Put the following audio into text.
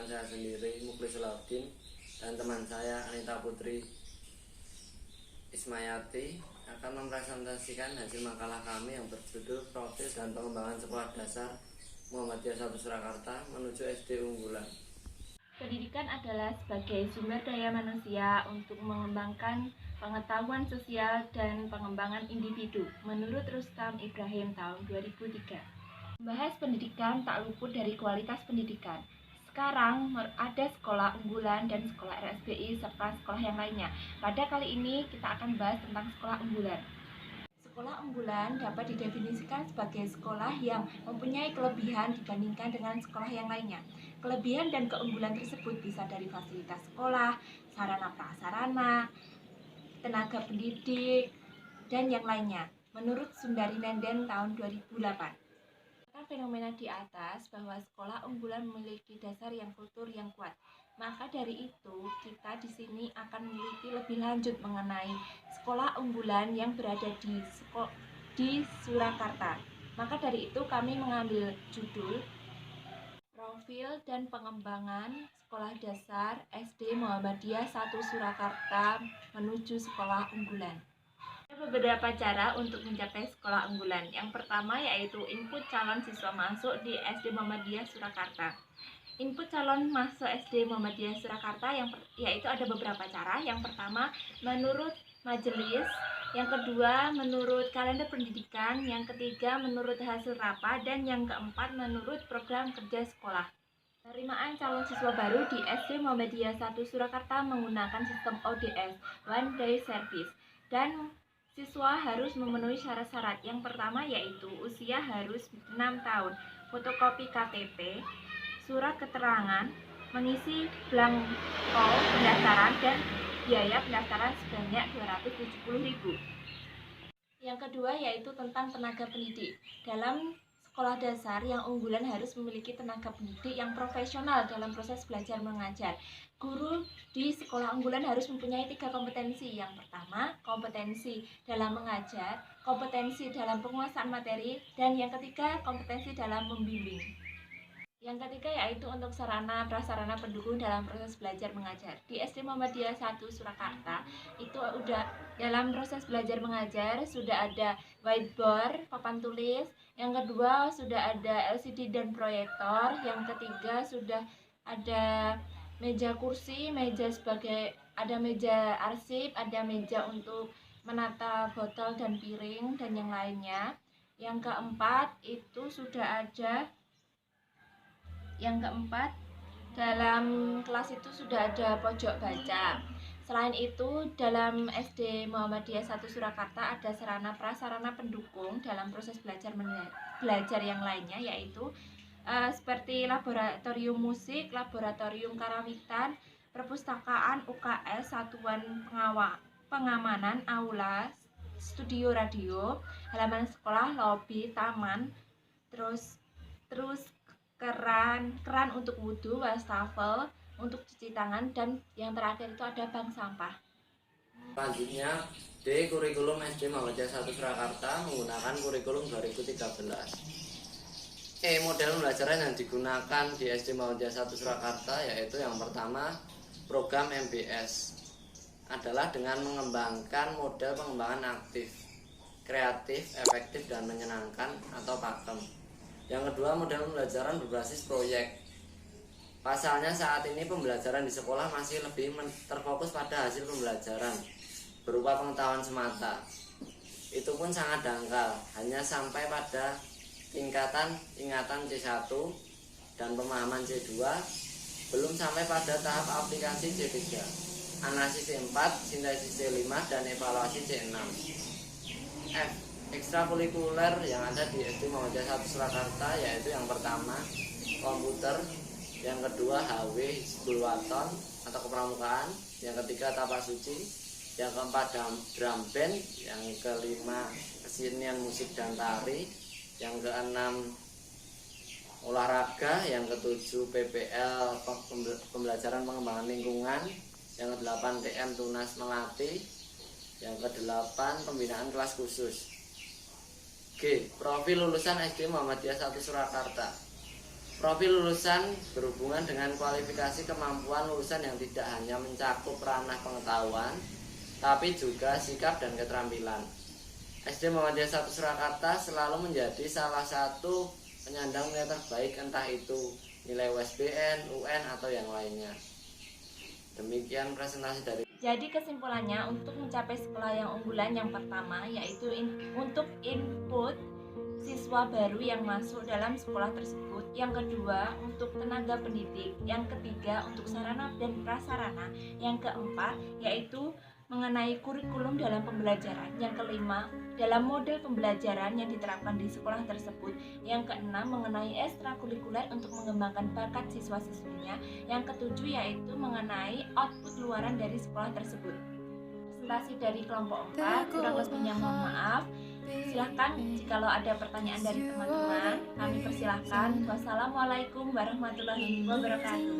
perkenalkan, saya sendiri Muklis Salahuddin dan teman saya Anita Putri Ismayati akan mempresentasikan hasil makalah kami yang berjudul Profil dan Pengembangan Sekolah Dasar Muhammadiyah 1 Surakarta menuju SD Unggulan. Pendidikan adalah sebagai sumber daya manusia untuk mengembangkan pengetahuan sosial dan pengembangan individu, menurut Rustam Ibrahim tahun 2003. Membahas pendidikan tak luput dari kualitas pendidikan. Sekarang ada sekolah unggulan dan sekolah RSBI serta sekolah yang lainnya. Pada kali ini kita akan bahas tentang sekolah unggulan. Sekolah unggulan dapat didefinisikan sebagai sekolah yang mempunyai kelebihan dibandingkan dengan sekolah yang lainnya. Kelebihan dan keunggulan tersebut bisa dari fasilitas sekolah, sarana prasarana, tenaga pendidik, dan yang lainnya. Menurut Sundari Nenden tahun 2008. Fenomena di atas bahwa sekolah unggulan memiliki dasar yang kultur yang kuat. Maka dari itu, kita di sini akan meneliti lebih lanjut mengenai sekolah unggulan yang berada di Surakarta. Maka dari itu kami mengambil judul Profil dan Pengembangan Sekolah Dasar SD Muhammadiyah 1 Surakarta menuju Sekolah Unggulan. Ada beberapa cara untuk mencapai sekolah unggulan. Yang pertama yaitu input calon siswa masuk di SD Muhammadiyah Surakarta. Input calon masuk SD Muhammadiyah Surakarta yaitu ada beberapa cara. Yang pertama menurut majelis, yang kedua menurut kalender pendidikan, yang ketiga menurut hasil rapat, dan yang keempat menurut program kerja sekolah. Penerimaan calon siswa baru di SD Muhammadiyah 1 Surakarta menggunakan sistem ODS, One Day Service, dan siswa harus memenuhi syarat-syarat. Yang pertama yaitu usia harus 6 tahun, fotokopi KTP, surat keterangan, mengisi belangko pendaftaran, dan biaya pendaftaran sebanyak 270.000. Yang kedua yaitu tentang tenaga pendidik. Dalam sekolah dasar yang unggulan harus memiliki tenaga pendidik yang profesional dalam proses belajar mengajar. Guru di sekolah unggulan harus mempunyai 3 kompetensi. Yang pertama, kompetensi dalam mengajar, kompetensi dalam penguasaan materi, dan yang ketiga, kompetensi dalam membimbing. Yang ketiga yaitu untuk sarana prasarana pendukung dalam proses belajar mengajar. Di SD Muhammadiyah 1 Surakarta itu udah dalam proses belajar mengajar sudah ada whiteboard, papan tulis, yang kedua sudah ada LCD dan proyektor, yang ketiga sudah ada meja kursi, ada meja arsip, ada meja untuk menata botol dan piring dan yang lainnya. Yang keempat itu sudah ada dalam kelas itu sudah ada pojok baca. Selain itu, dalam SD Muhammadiyah 1 Surakarta ada sarana prasarana pendukung dalam proses belajar yang lainnya, yaitu seperti laboratorium musik, laboratorium karawitan, perpustakaan UKS, satuan pengamanan, aula, studio radio, halaman sekolah, lobi, taman, terus keran untuk wudhu, wastafel untuk cuci tangan, dan yang terakhir itu ada bank sampah. Selanjutnya, D. Kurikulum SD Muhammadiyah 1 Surakarta menggunakan kurikulum 2013. Model pembelajaran yang digunakan di SD Muhammadiyah 1 Surakarta yaitu yang pertama, program MBS adalah dengan mengembangkan model pengembangan aktif, kreatif, efektif, dan menyenangkan atau pakem. Yang kedua, model pembelajaran berbasis proyek. Pasalnya saat ini pembelajaran di sekolah masih lebih terfokus pada hasil pembelajaran berupa pengetahuan semata. Itu pun sangat dangkal, hanya sampai pada tingkatan ingatan C1 dan pemahaman C2, belum sampai pada tahap aplikasi C3, analisis C4, sintesis C5, dan evaluasi C6. F. Ekstrakurikuler yang ada di SD Muhammadiyah 1 Surakarta yaitu yang pertama komputer, yang kedua HW Hizbul Waton atau kepramukaan, yang ketiga tapak suci, yang keempat drum band, yang kelima kesenian musik dan tari, yang keenam olahraga, yang ketujuh PPL pembelajaran pengembangan lingkungan, yang kedelapan TM tunas melatih, yang kedelapan pembinaan kelas khusus. G. Profil lulusan SD Muhammadiyah 1 Surakarta. Profil lulusan berhubungan dengan kualifikasi kemampuan lulusan yang tidak hanya mencakup ranah pengetahuan, tapi juga sikap dan keterampilan. SD Muhammadiyah 1 Surakarta selalu menjadi salah satu penyandang nilai terbaik, entah itu nilai USBN, UN, atau yang lainnya. Demikian presentasi dari. Jadi kesimpulannya, untuk mencapai sekolah yang unggulan, yang pertama yaitu untuk input siswa baru yang masuk dalam sekolah tersebut, yang kedua untuk tenaga pendidik, yang ketiga untuk sarana dan prasarana, yang keempat yaitu mengenai kurikulum dalam pembelajaran, yang kelima dalam model pembelajaran yang diterapkan di sekolah tersebut, yang keenam mengenai ekstrakurikuler untuk mengembangkan bakat siswa-siswinya, yang ketujuh yaitu mengenai output luaran dari sekolah tersebut. Presentasi dari kelompok 4, kurang lebihnya mohon maaf. Silahkan jikalau ada pertanyaan dari teman-teman, kami persilahkan. Wassalamualaikum warahmatullahi wabarakatuh.